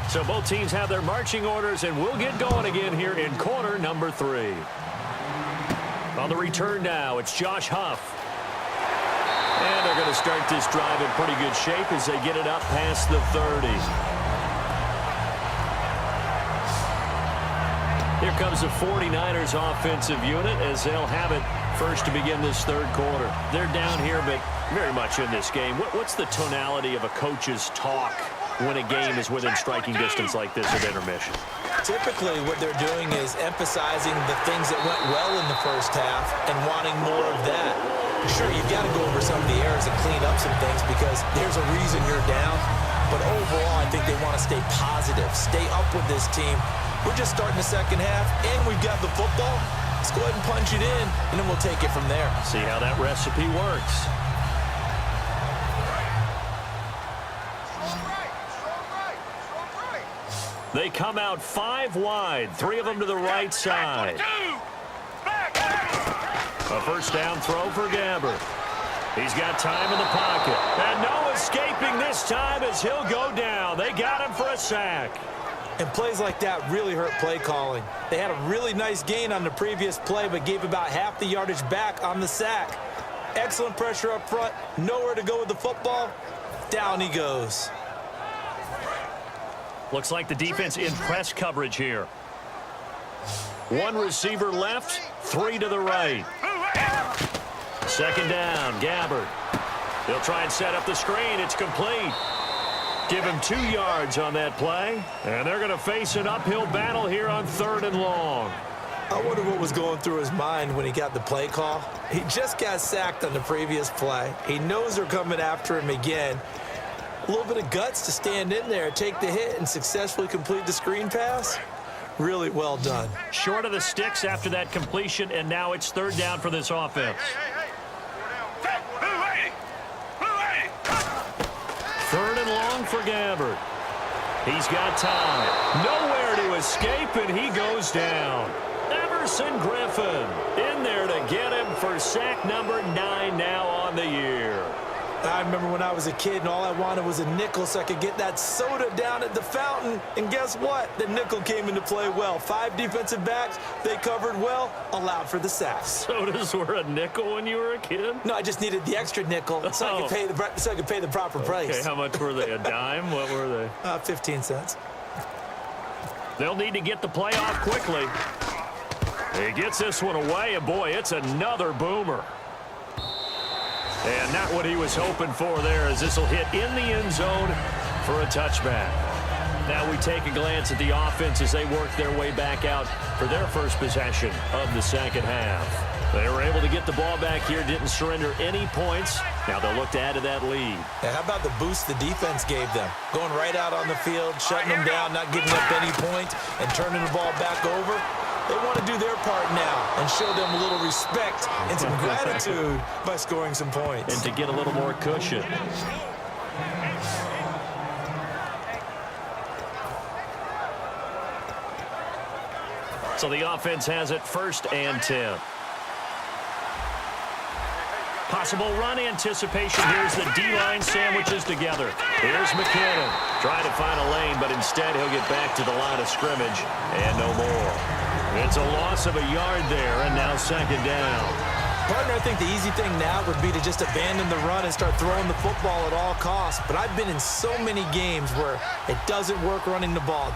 So both teams have their marching orders, and we'll get going again here in quarter number 3. On the return now, it's Josh Huff. And they're going to start this drive in pretty good shape as they get it up past the 30. Here comes the 49ers offensive unit as they'll have it first to begin this third quarter. They're down here, but very much in this game. What's the tonality of a coach's talk when a game is within striking distance like this at intermission? Typically, what they're doing is emphasizing the things that went well in the first half and wanting more of that. Sure, you've got to go over some of the errors and clean up some things because there's a reason you're down. But overall, I think they want to stay positive, stay up with this team. We're just starting the second half, and we've got the football. Let's go ahead and punch it in, and then we'll take it from there. See how that recipe works. They come out 5 wide, 3 of them to the right side. A first down throw for Gabbert. He's got time in the pocket. And no escaping this time as he'll go down. They got him for a sack. And plays like that really hurt play calling. They had a really nice gain on the previous play, but gave about half the yardage back on the sack. Excellent pressure up front. Nowhere to go with the football. Down he goes. Looks like the defense in press coverage here. 1 receiver left, 3 to the right. Second down, Gabbert. They'll try and set up the screen. It's complete. Give him 2 yards on that play. And they're going to face an uphill battle here on 3rd and long. I wonder what was going through his mind when he got the play call. He just got sacked on the previous play. He knows they're coming after him again. A little bit of guts to stand in there, take the hit, and successfully complete the screen pass. Really well done. Short of the sticks after that completion, and now it's 3rd down for this offense. 3rd and long for Gabbert. He's got time. Nowhere to escape, and he goes down. Everson Griffin in there to get him for sack number 9 now on the year. I remember when I was a kid and all I wanted was a nickel so I could get that soda down at the fountain. And guess what? The nickel came into play well. 5 defensive backs, they covered well, allowed for the sacks. Sodas were a nickel when you were a kid? No, I just needed the extra nickel so I could pay the proper price. Okay, how much were they? A dime? What were they? 15 cents. They'll need to get the play off quickly. He gets this one away, and boy, it's another boomer. And not what he was hoping for there, as this will hit in the end zone for a touchback. Now we take a glance at the offense as they work their way back out for their first possession of the second half. They were able to get the ball back here, didn't surrender any points. Now they'll look to add to that lead. Yeah, how about the boost the defense gave them? Going right out on the field, shutting them down, not giving up any points, and turning the ball back over. They want to do their part now and show them a little respect and some gratitude by scoring some points. And to get a little more cushion. So the offense has it 1st and 10. Possible run anticipation. Here's the D-line sandwiches together. Here's McKinnon. Trying to find a lane, but instead he'll get back to the line of scrimmage and no more. It's a loss of a yard there, and now 2nd down. Partner, I think the easy thing now would be to just abandon the run and start throwing the football at all costs. But I've been in so many games where it doesn't work running the ball,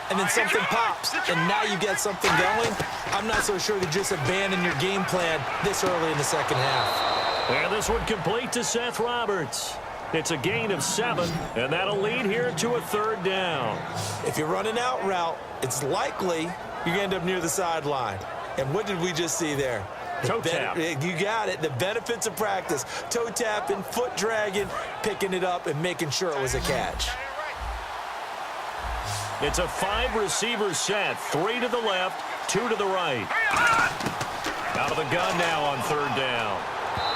and then something pops, and now you get something going. I'm not so sure to just abandon your game plan this early in the second half. And this one complete to Seth Roberts. It's a gain of 7, and that'll lead here to a 3rd down. If you're running out route, it's likely you're going to end up near the sideline. And what did we just see there? Toe tap. You got it. The benefits of practice. Toe tapping, foot dragging, picking it up, and making sure it was a catch. It's a 5-receiver set. 3 to the left, 2 to the right. Out of the gun now on 3rd down.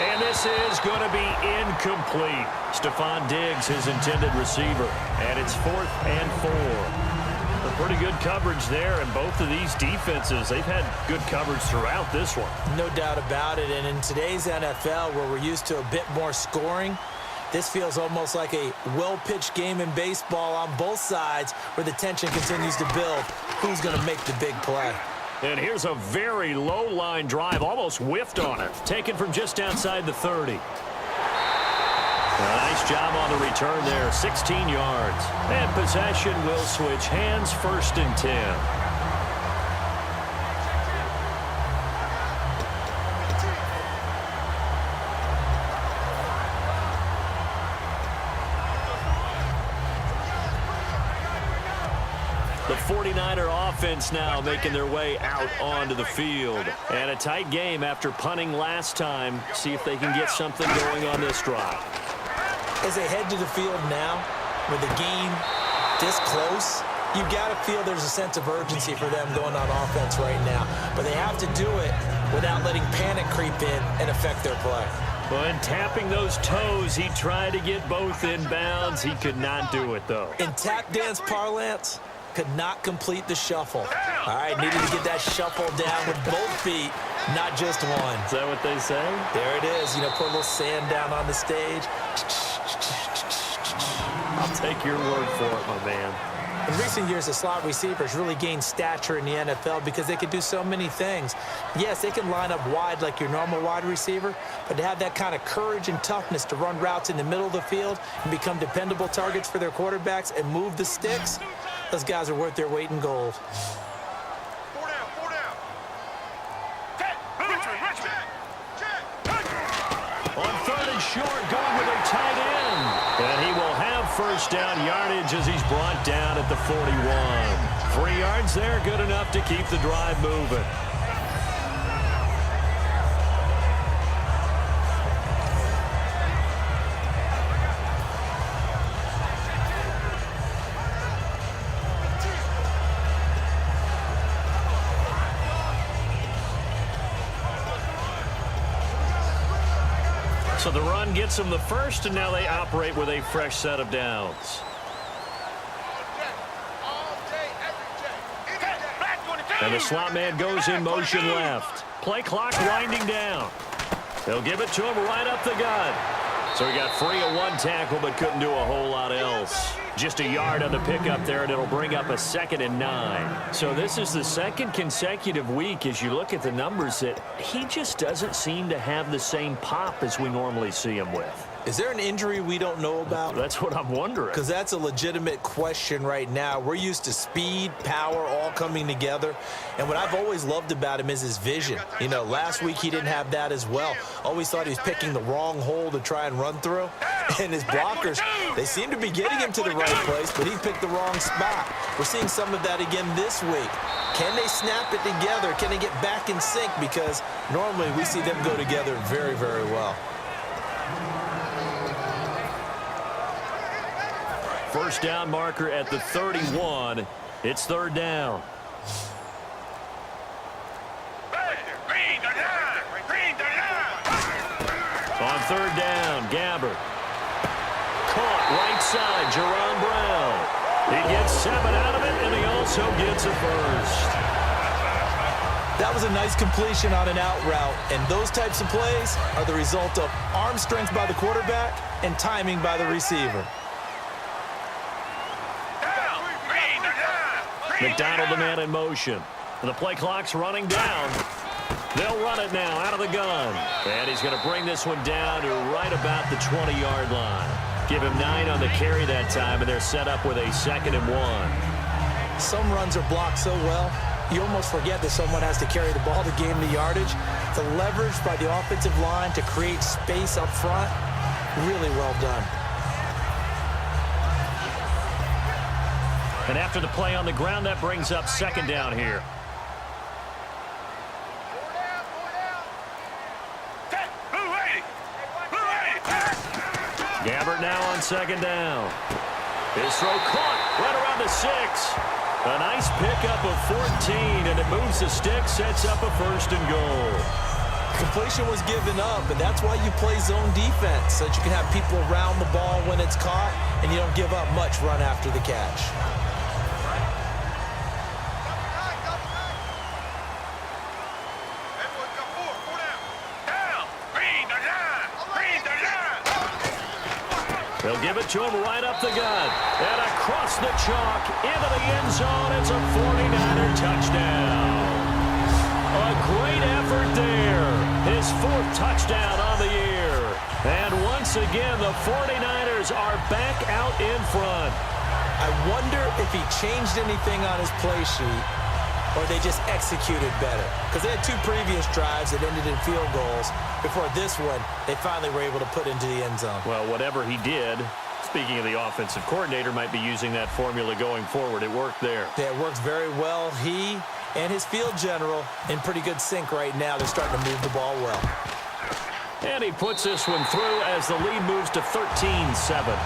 And this is going to be incomplete. Stephon Diggs, his intended receiver. And it's 4th and 4. A pretty good coverage there, and both of these defenses, they've had good coverage throughout this one. No doubt about it. And in today's NFL, where we're used to a bit more scoring, This feels almost like a well-pitched game in baseball on both sides where the tension continues to build. Who's going to make the big play? And here's a very low line drive, almost whiffed on it. Taken from just outside the 30. A nice job on the return there, 16 yards. And possession will switch hands, 1st and 10. The 49er offense now making their way out onto the field. And a tight game after punting last time. See if they can get something going on this drive. As they head to the field now, with the game this close, you've got to feel there's a sense of urgency for them going on offense right now. But they have to do it without letting panic creep in and affect their play. Well, and tapping those toes, he tried to get both in bounds. He could not do it, though. In tap dance parlance, could not complete the shuffle. All right, needed to get that shuffle down with both feet, not just one. Is that what they say? There it is. You know, put a little sand down on the stage. I'll take your word for it, my man. In recent years, the slot receivers really gained stature in the NFL because they can do so many things. Yes, they can line up wide like your normal wide receiver, but to have that kind of courage and toughness to run routes in the middle of the field and become dependable targets for their quarterbacks and move the sticks, those guys are worth their weight in gold. On 3rd and short, going with a tight end. And he will have 1st down yardage as he's brought down at the 41. 3 yards there, good enough to keep the drive moving. So the run gets them the 1st, and now they operate with a fresh set of downs. And the slot man goes in motion left. Play clock winding down. They'll give it to him right up the gut. So he got free of 1 tackle, but couldn't do a whole lot else. Just a yard on the pickup there, and it'll bring up a 2nd and 9. So this is the 2nd consecutive week, as you look at the numbers, that he just doesn't seem to have the same pop as we normally see him with. Is there an injury we don't know about? That's what I'm wondering. Because that's a legitimate question right now. We're used to speed, power, all coming together. And what I've always loved about him is his vision. You know, last week he didn't have that as well. Always thought he was picking the wrong hole to try and run through. And his blockers, they seem to be getting him to the right place, but he picked the wrong spot. We're seeing some of that again this week. Can they snap it together? Can they get back in sync? Because normally we see them go together very, very well. 1st down marker at the 31. It's 3rd down. On 3rd down, Gabbert. Caught right side, Jerron Brown. He gets 7 out of it, and he also gets a 1st. That was a nice completion on an out route, and those types of plays are the result of arm strength by the quarterback and timing by the receiver. McDonald, the man in motion. The play clock's running down. They'll run it now out of the gun. And he's going to bring this one down to right about the 20-yard line. Give him 9 on the carry that time, and they're set up with a 2nd and 1. Some runs are blocked so well, you almost forget that someone has to carry the ball to gain the yardage. The leverage by the offensive line to create space up front, really well done. And after the play on the ground, that brings up 2nd down here. Gabbert now on 2nd down. His throw caught right around the 6. A nice pickup of 14, and it moves the stick, sets up a 1st and goal. Completion was given up, and that's why you play zone defense, so that you can have people around the ball when it's caught, and you don't give up much run after the catch. They'll give it to him right up the gut. And across the chalk into the end zone. It's a 49er touchdown. A great effort there. His 4th touchdown on the year. And once again, the 49ers are back out in front. I wonder if he changed anything on his play sheet or they just executed better. Because they had 2 previous drives that ended in field goals. Before this one, they finally were able to put into the end zone. Well, whatever he did, speaking of the offensive coordinator, might be using that formula going forward. It worked there. Yeah, it works very well. He and his field general in pretty good sync right now. They're starting to move the ball well. And he puts this one through as the lead moves to 13-7.